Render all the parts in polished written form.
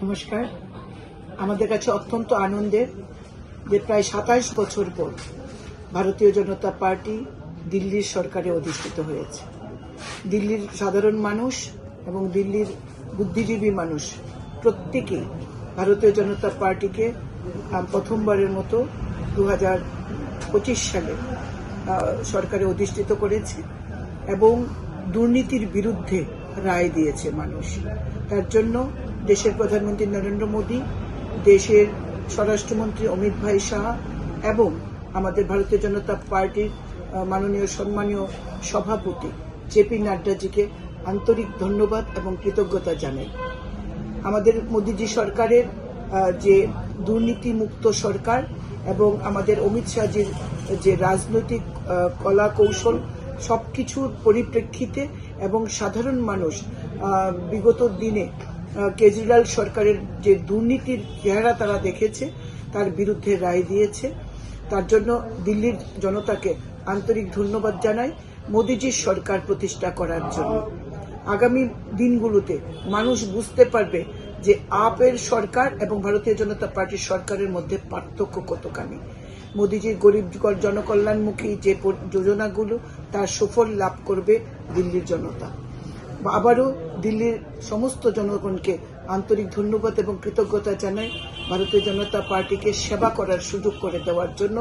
নমস্কার। আমাদের কাছে অত্যন্ত আনন্দের যে প্রায় ২৭ বছর পর ভারতীয় জনতা পার্টি দিল্লির সরকারে অধিষ্ঠিত হয়েছে। দিল্লির সাধারণ মানুষ এবং দিল্লির বুদ্ধিজীবী মানুষ প্রত্যেকেই ভারতীয় জনতা পার্টিকে প্রথমবারের মতো 2025 সালে সরকারে অধিষ্ঠিত করেছে এবং দুর্নীতির বিরুদ্ধে রায় দিয়েছে মানুষ। তার জন্য দেশের প্রধানমন্ত্রী নরেন্দ্র মোদী, দেশের স্বরাষ্ট্রমন্ত্রী অমিত ভাই শাহ এবং আমাদের ভারতীয় জনতা পার্টির মাননীয় সম্মানীয় সভাপতি জেপি নাড্ডাজিকে আন্তরিক ধন্যবাদ এবং কৃতজ্ঞতা জানাই। আমাদের মোদীজি সরকারের যে দুর্নীতিমুক্ত সরকার এবং আমাদের অমিত শাহজির যে রাজনৈতিক কলা কৌশল সবকিছুর পরিপ্রেক্ষিতে এবং সাধারণ মানুষ বিগত দিনে কেজরিওয়াল সরকারের যে দুর্নীতির চেহারা তারা দেখেছে তার বিরুদ্ধে রায় দিয়েছে। তার জন্য দিল্লির জনতাকে আন্তরিক ধন্যবাদ জানাই মোদীজির সরকার প্রতিষ্ঠা করার জন্য। আগামী দিনগুলোতে মানুষ বুঝতে পারবে যে আপের সরকার এবং ভারতীয় জনতা পার্টির সরকারের মধ্যে পার্থক্য কতখানি। মোদীজির গরিব জনকল্যাণমুখী যে যোজনাগুলো তার সুফল লাভ করবে দিল্লির জনতা। আবারও দিল্লির সমস্ত জনগণকে আন্তরিক ধন্যবাদ এবং কৃতজ্ঞতা জানাই ভারতীয় জনতা পার্টিকে সেবা করার সুযোগ করে দেওয়ার জন্য,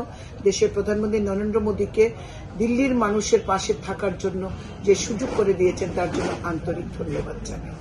দেশের প্রধানমন্ত্রী নরেন্দ্র মোদীকে দিল্লির মানুষের পাশে থাকার জন্য যে সুযোগ করে দিয়েছেন তার জন্য আন্তরিক ধন্যবাদ জানাই।